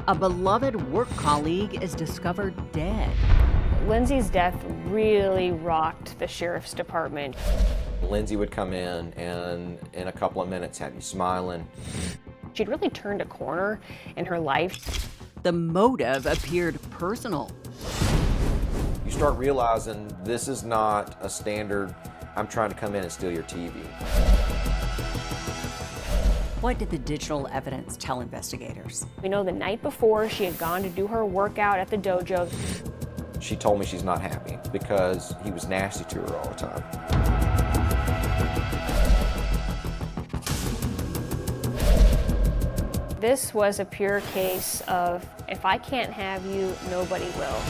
A beloved work colleague is discovered dead. Lindsey's death really rocked the sheriff's department. Lindsey would come in and in a couple of minutes have you smiling. She'd really turned a corner in her life. The motive appeared personal. You start realizing this is not a standard, I'm trying to come in and steal your TV. What did the digital evidence tell investigators? We know the night before she had gone to do her workout at the dojo. She told me she's not happy because he was nasty to her all the time. This was a pure case of, if I can't have you, nobody will.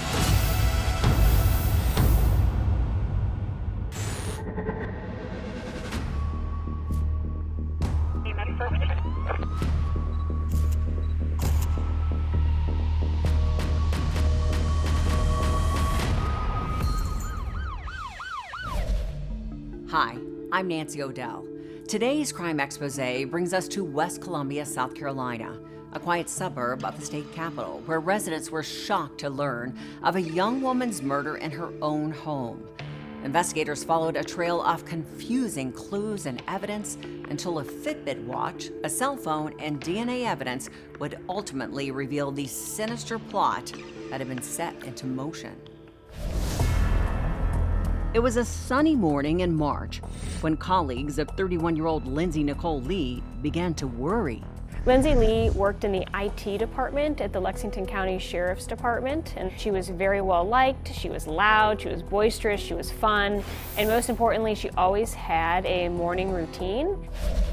Hi, I'm Nancy O'Dell. Today's Crime Exposé brings us to West Columbia, South Carolina, a quiet suburb of the state capital, where residents were shocked to learn of a young woman's murder in her own home. Investigators followed a trail of confusing clues and evidence until a Fitbit watch, a cell phone, and DNA evidence would ultimately reveal the sinister plot that had been set into motion. It was a sunny morning in March when colleagues of 31-year-old Lindsey Nicole Lee began to worry. Lindsey Lee worked in the IT department at the Lexington County Sheriff's Department, and she was very well liked. She was loud, she was boisterous, she was fun, and most importantly, she always had a morning routine.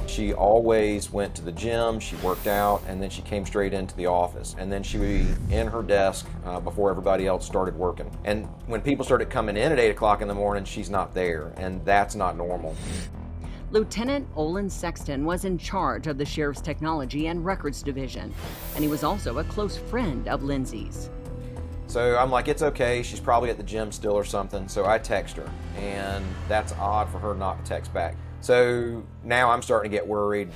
She always went to the gym, she worked out, and then she came straight into the office. And then she would be in her desk before everybody else started working. And when people started coming in at 8 o'clock in the morning, she's not there, and that's not normal. Lieutenant Olin Sexton was in charge of the Sheriff's Technology and Records Division, and he was also a close friend of Lindsey's. So I'm like, it's okay, she's probably at the gym still or something, so I text her, and that's odd for her not to text back. So now I'm starting to get worried.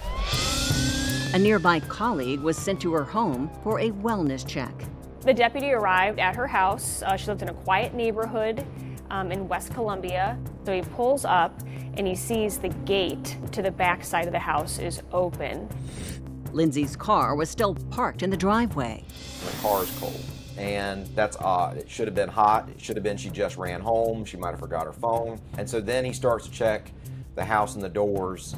A nearby colleague was sent to her home for a wellness check. The deputy arrived at her house. She lived in a quiet neighborhood in West Columbia. So he pulls up and he sees the gate to the back side of the house is open. Lindsey's car was still parked in the driveway. The car's cold, and that's odd. It should have been hot. It should have been she just ran home. She might have forgot her phone. And so then he starts to check the house and the doors.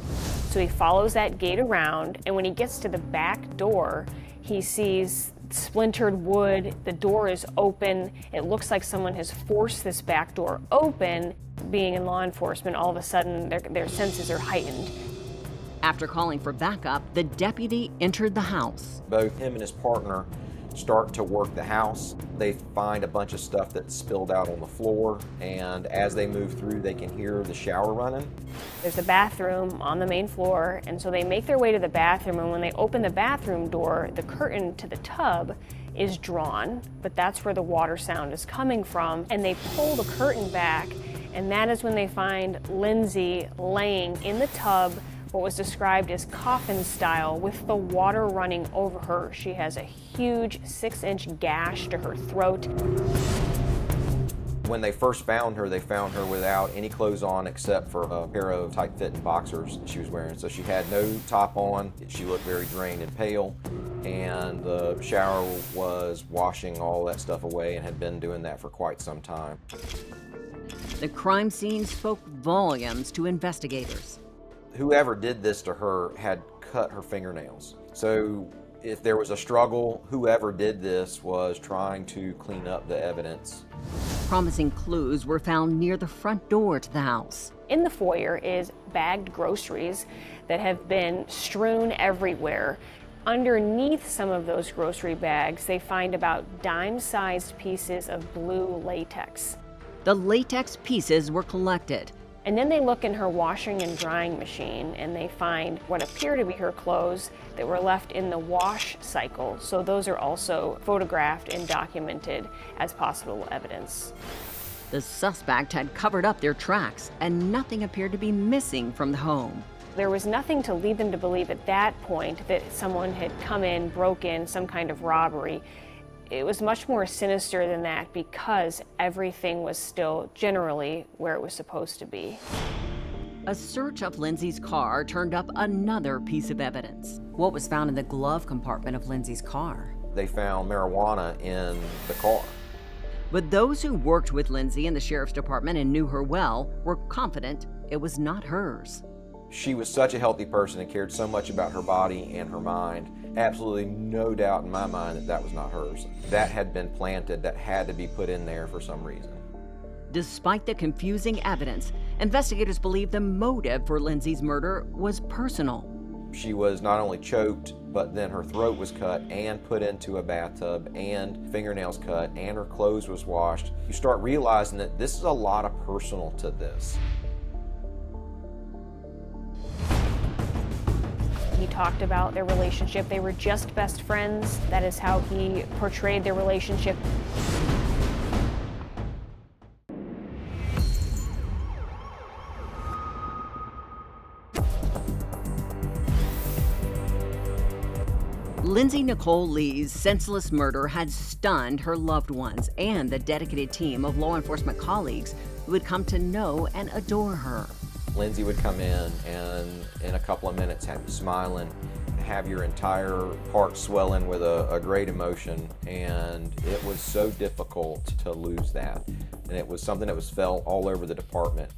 So he follows that gate around, and when he gets to the back door, he sees splintered wood. The door is open. It looks like someone has forced this back door open. Being in law enforcement, all of a sudden their senses are heightened. After calling for backup, the deputy entered the house. Both him and his partner start to work the house. They find a bunch of stuff that's spilled out on the floor, and as they move through, they can hear the shower running. There's a bathroom on the main floor, and so they make their way to the bathroom, and when they open the bathroom door, the curtain to the tub is drawn, but that's where the water sound is coming from, and they pull the curtain back, and that is when they find Lindsey laying in the tub, what was described as coffin style, with the water running over her. She has a huge 6-inch gash to her throat. When they first found her, they found her without any clothes on except for a pair of tight-fitting boxers she was wearing. So she had no top on. She looked very drained and pale, and the shower was washing all that stuff away and had been doing that for quite some time. The crime scene spoke volumes to investigators. Whoever did this to her had cut her fingernails. So if there was a struggle, whoever did this was trying to clean up the evidence. Promising clues were found near the front door to the house. In the foyer is bagged groceries that have been strewn everywhere. Underneath some of those grocery bags, they find about dime-sized pieces of blue latex. The latex pieces were collected. And then they look in her washing and drying machine, and they find what appear to be her clothes that were left in the wash cycle. So those are also photographed and documented as possible evidence. The suspect had covered up their tracks, and nothing appeared to be missing from the home. There was nothing to lead them to believe at that point that someone had come in, broke in, some kind of robbery. It was much more sinister than that because everything was still generally where it was supposed to be. A search of Lindsey's car turned up another piece of evidence. What was found in the glove compartment of Lindsey's car? They found marijuana in the car. But those who worked with Lindsey in the sheriff's department and knew her well were confident it was not hers. She was such a healthy person and cared so much about her body and her mind. Absolutely no doubt in my mind that that was not hers. That had been planted, that had to be put in there for some reason. Despite the confusing evidence, investigators believe the motive for Lindsey's murder was personal. She was not only choked, but then her throat was cut and put into a bathtub and fingernails cut and her clothes was washed. You start realizing that this is a lot of personal to this. He talked about their relationship. They were just best friends. That is how he portrayed their relationship. Lindsey Nicole Lee's senseless murder had stunned her loved ones and the dedicated team of law enforcement colleagues who had come to know and adore her. Lindsey would come in and in a couple of minutes have you smiling, have your entire heart swelling with a great emotion, and it was so difficult to lose that. And it was something that was felt all over the department.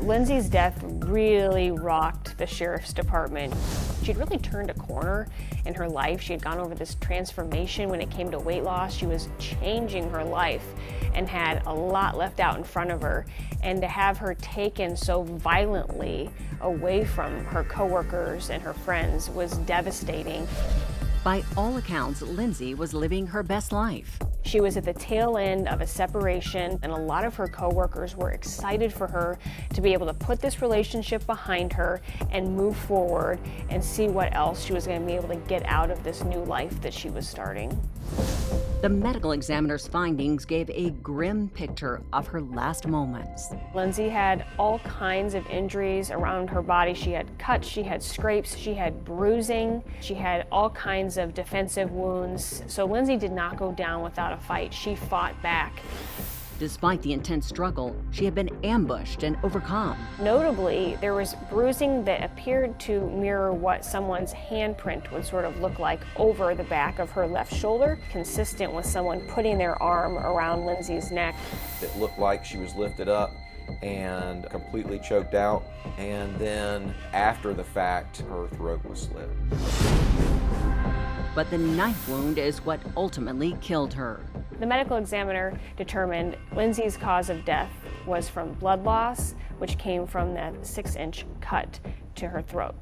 Lindsey's death really rocked the sheriff's department. She'd really turned a corner in her life. She had gone over this transformation when it came to weight loss. She was changing her life and had a lot left out in front of her. And to have her taken so violently away from her coworkers and her friends was devastating. By all accounts, Lindsey was living her best life. She was at the tail end of a separation, and a lot of her coworkers were excited for her to be able to put this relationship behind her and move forward and see what else she was going to be able to get out of this new life that she was starting. The medical examiner's findings gave a grim picture of her last moments. Lindsey had all kinds of injuries around her body. She had cuts, she had scrapes, she had bruising, she had all kinds of defensive wounds. So Lindsey did not go down without a fight. She fought back. Despite the intense struggle, she had been ambushed and overcome. Notably, there was bruising that appeared to mirror what someone's handprint would sort of look like over the back of her left shoulder, consistent with someone putting their arm around Lindsey's neck. It looked like she was lifted up and completely choked out, and then after the fact, her throat was slit. But the knife wound is what ultimately killed her. The medical examiner determined Lindsey's cause of death was from blood loss, which came from that 6-inch cut to her throat.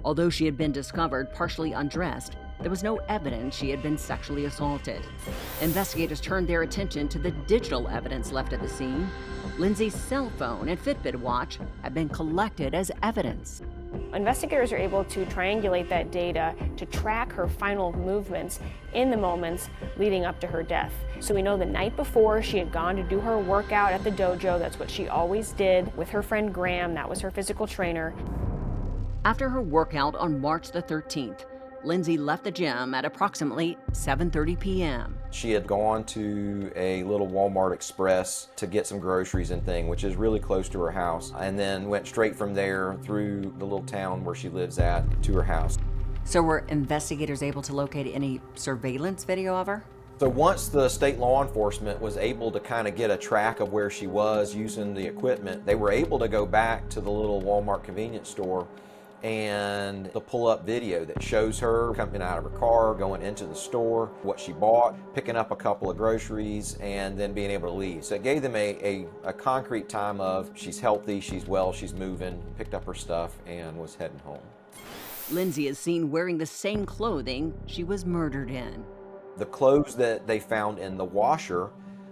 Although she had been discovered partially undressed, there was no evidence she had been sexually assaulted. Investigators turned their attention to the digital evidence left at the scene. Lindsey's cell phone and Fitbit watch had been collected as evidence. Investigators are able to triangulate that data to track her final movements in the moments leading up to her death. So we know the night before she had gone to do her workout at the dojo. That's what she always did with her friend Graham. That was her physical trainer. After her workout on March the 13th, Lindsey left the gym at approximately 7:30 p.m. She had gone to a little Walmart Express to get some groceries and thing, which is really close to her house, and then went straight from there through the little town where she lives at to her house. So were investigators able to locate any surveillance video of her? So once the state law enforcement was able to kind of get a track of where she was using the equipment, they were able to go back to the little Walmart convenience store and to pull up video that shows her coming out of her car, going into the store, what she bought, picking up a couple of groceries, and then being able to leave. So it gave them a concrete time of she's healthy, she's well, she's moving, picked up her stuff, and was heading home. Lindsey is seen wearing the same clothing she was murdered in. The clothes that they found in the washer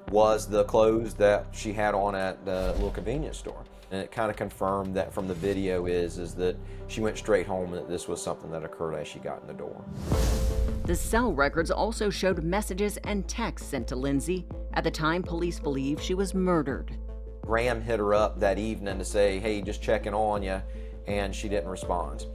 was the clothes that she had on at the little convenience store. And it kind of confirmed that from the video is that she went straight home and that this was something that occurred as she got in the door. The cell records also showed messages and texts sent to Lindsey at the time police believe she was murdered. Graham hit her up that evening to say, hey, just checking on you. and she didn't respond.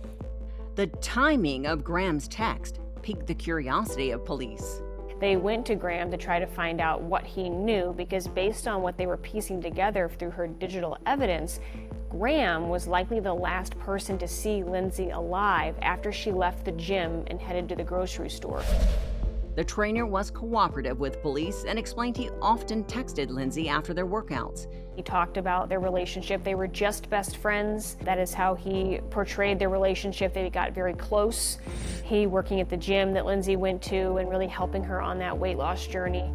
The timing of Graham's text piqued the curiosity of police. They went to Graham to try to find out what he knew, because based on what they were piecing together through her digital evidence, Graham was likely the last person to see Lindsey alive after she left the gym and headed to the grocery store. The trainer was cooperative with police and explained he often texted Lindsey after their workouts. He talked about their relationship. They were just best friends. That is how he portrayed their relationship. They got very close. He working at the gym that Lindsey went to and really helping her on that weight loss journey.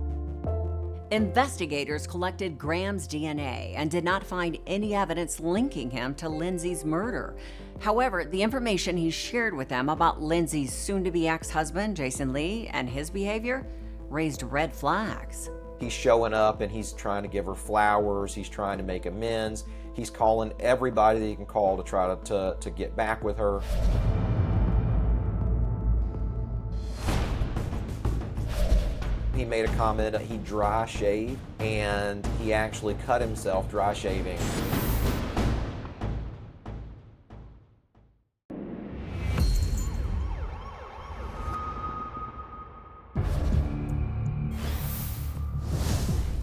Investigators collected Graham's DNA and did not find any evidence linking him to Lindsey's murder. However, the information he shared with them about Lindsey's soon-to-be ex-husband, Jason Lee, and his behavior raised red flags. He's showing up and he's trying to give her flowers. He's trying to make amends. He's calling everybody that he can call to try to get back with her. He made a comment that he dry shaved, and he actually cut himself dry shaving.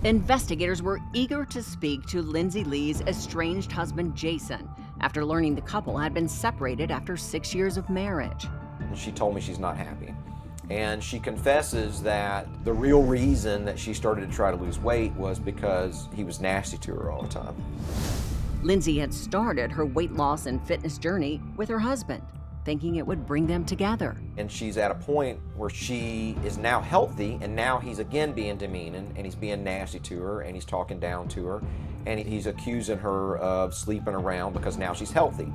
Investigators were eager to speak to Lindsey Lee's estranged husband, Jason, after learning the couple had been separated after 6 years of marriage. And she told me she's not happy. And she confesses that the real reason that she started to try to lose weight was because he was nasty to her all the time. Lindsey had started her weight loss and fitness journey with her husband, thinking it would bring them together. And she's at a point where she is now healthy, and now he's again being demeaning, and he's being nasty to her, and he's talking down to her, and he's accusing her of sleeping around because now she's healthy.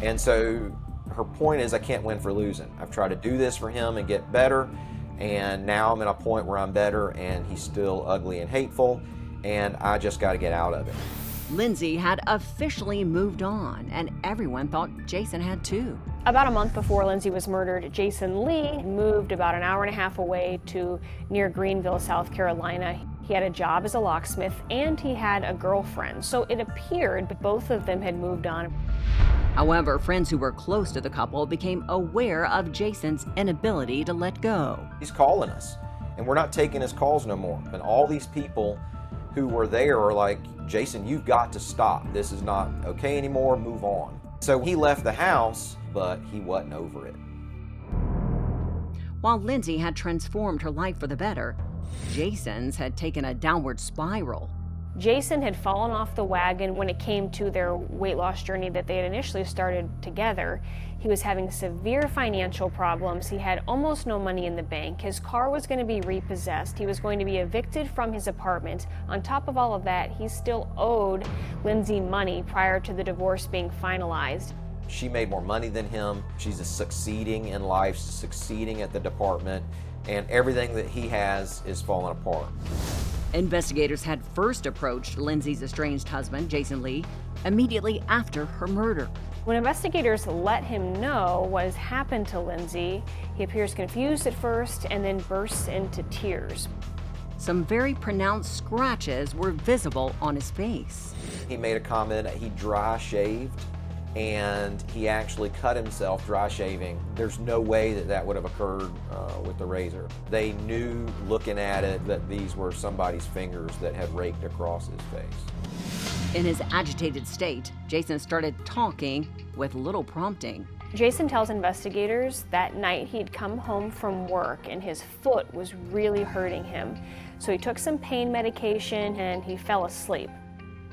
And so her point is, I can't win for losing. I've tried to do this for him and get better, and now I'm at a point where I'm better, and he's still ugly and hateful, and I just got to get out of it. Lindsey had officially moved on, and everyone thought Jason had too. About a month before Lindsey was murdered, Jason Lee moved about an hour and a half away to near Greenville, South Carolina. He had a job as a locksmith, and he had a girlfriend, so it appeared that both of them had moved on. However, friends who were close to the couple became aware of Jason's inability to let go. He's calling us, and we're not taking his calls no more. And all these people who were there are like, Jason, you've got to stop. This is not okay anymore. Move on. So he left the house, but he wasn't over it. While Lindsey had transformed her life for the better, Jason's had taken a downward spiral. Jason had fallen off the wagon when it came to their weight loss journey that they had initially started together. He was having severe financial problems. He had almost no money in the bank. His car was going to be repossessed. He was going to be evicted from his apartment. On top of all of that, he still owed Lindsey money prior to the divorce being finalized. She made more money than him. She's succeeding in life, succeeding at the department, and everything that he has is falling apart. Investigators had first approached Lindsey's estranged husband, Jason Lee, immediately after her murder. When investigators let him know what has happened to Lindsey, he appears confused at first and then bursts into tears. Some very pronounced scratches were visible on his face. He made a comment that he dry shaved, and he actually cut himself dry shaving. There's no way that that would have occurred with the razor. They knew looking at it that these were somebody's fingers that had raked across his face. In his agitated state, Jason started talking with little prompting. Jason tells investigators that night he'd come home from work and his foot was really hurting him. So he took some pain medication and he fell asleep.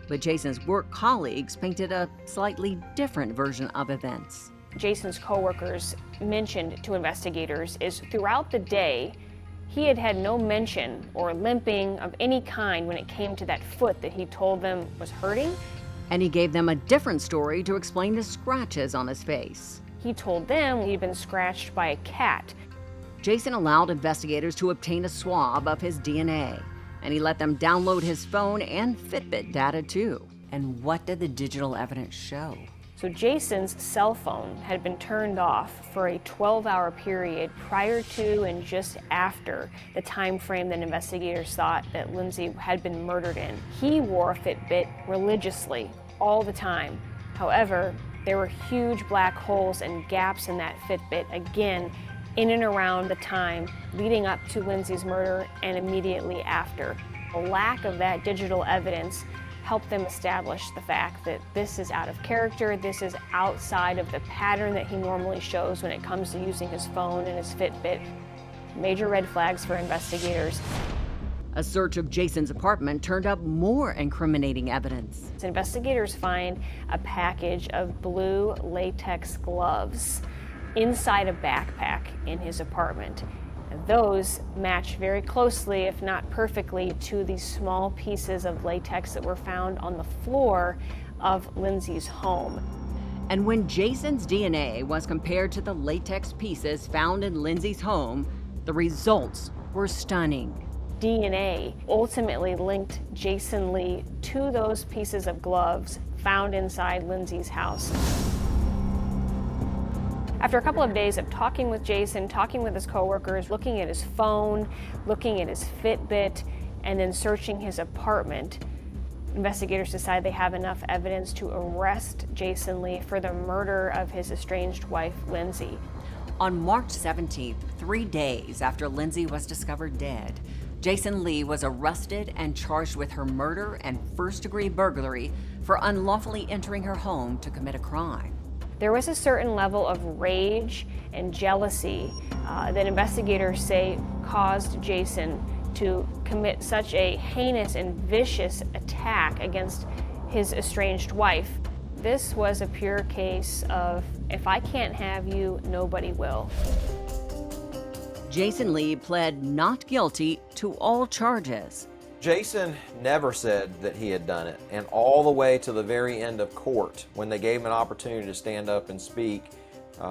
But Jason's work colleagues painted a slightly different version of events. Jason's coworkers mentioned to investigators is throughout the day, he had had no mention or limping of any kind when it came to that foot that he told them was hurting. And he gave them a different story to explain the scratches on his face. He told them he'd been scratched by a cat. Jason allowed investigators to obtain a swab of his DNA, and he let them download his phone and Fitbit data too. And what did the digital evidence show? So Jason's cell phone had been turned off for a 12-hour period prior to and just after the time frame that investigators thought that Lindsey had been murdered in. He wore a Fitbit religiously all the time. However, There were huge black holes and gaps in that Fitbit, again, in and around the time leading up to Lindsey's murder and immediately after. The lack of that digital evidence helped them establish the fact that this is out of character, this is outside of the pattern that he normally shows when it comes to using his phone and his Fitbit. Major red flags for investigators. A search of Jason's apartment turned up more incriminating evidence. Investigators find a package of blue latex gloves inside a backpack in his apartment. Those match very closely, if not perfectly, to the small pieces of latex that were found on the floor of Lindsey's home. And when Jason's DNA was compared to the latex pieces found in Lindsey's home, the results were stunning. DNA ultimately linked Jason Lee to those pieces of gloves found inside Lindsey's house. After a couple of days of talking with Jason, talking with his coworkers, looking at his phone, looking at his Fitbit, and then searching his apartment, investigators decide they have enough evidence to arrest Jason Lee for the murder of his estranged wife, Lindsey. On March 17th, 3 days after Lindsey was discovered dead, Jason Lee was arrested and charged with her murder and first-degree burglary for unlawfully entering her home to commit a crime. There was a certain level of rage and jealousy that investigators say caused Jason to commit such a heinous and vicious attack against his estranged wife. This was a pure case of, if I can't have you, nobody will. Jason Lee pled not guilty to all charges. Jason never said that he had done it, and all the way to the very end of court, when they gave him an opportunity to stand up and speak,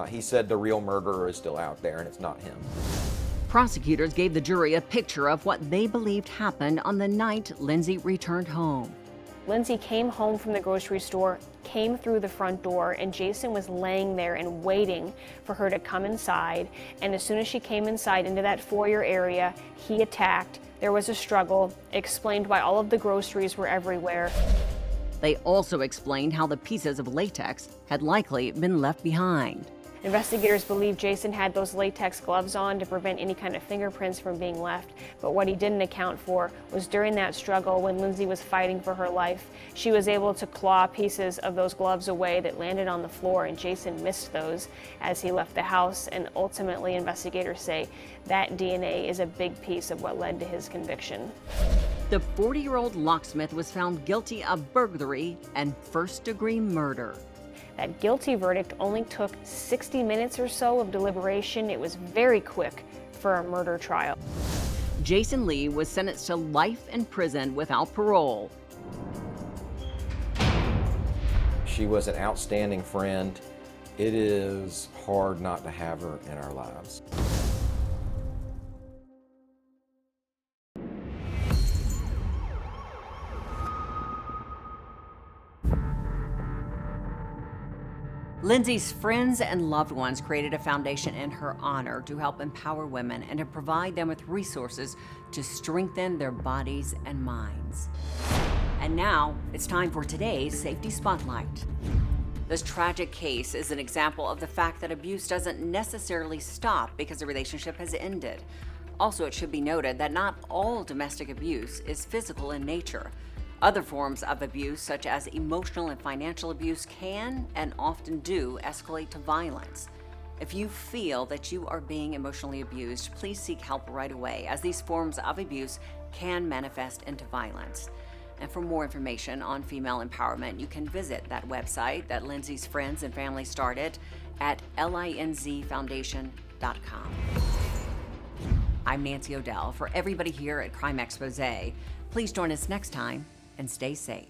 he said the real murderer is still out there and it's not him. Prosecutors gave the jury a picture of what they believed happened on the night Lindsey returned home. Lindsey came home from the grocery store, came through the front door, and Jason was laying there and waiting for her to come inside. And as soon as she came inside into that foyer area, he attacked. There was a struggle, explained why all of the groceries were everywhere. They also explained how the pieces of latex had likely been left behind. Investigators believe Jason had those latex gloves on to prevent any kind of fingerprints from being left, but what he didn't account for was during that struggle when Lindsey was fighting for her life, she was able to claw pieces of those gloves away that landed on the floor, and Jason missed those as he left the house, and ultimately investigators say that DNA is a big piece of what led to his conviction. The 40-year-old locksmith was found guilty of burglary and first-degree murder. That guilty verdict only took 60 minutes or so of deliberation. It was very quick for a murder trial. Jason Lee was sentenced to life in prison without parole. She was an outstanding friend. It is hard not to have her in our lives. Lindsey's friends and loved ones created a foundation in her honor to help empower women and to provide them with resources to strengthen their bodies and minds. And now it's time for today's Safety Spotlight. This tragic case is an example of the fact that abuse doesn't necessarily stop because a relationship has ended. Also, it should be noted that not all domestic abuse is physical in nature. Other forms of abuse, such as emotional and financial abuse, can and often do escalate to violence. If you feel that you are being emotionally abused, please seek help right away, as these forms of abuse can manifest into violence. And for more information on female empowerment, you can visit that website that Lindsey's friends and family started at linzfoundation.com. I'm Nancy O'Dell. For everybody here at Crime Exposé, please join us next time and stay safe.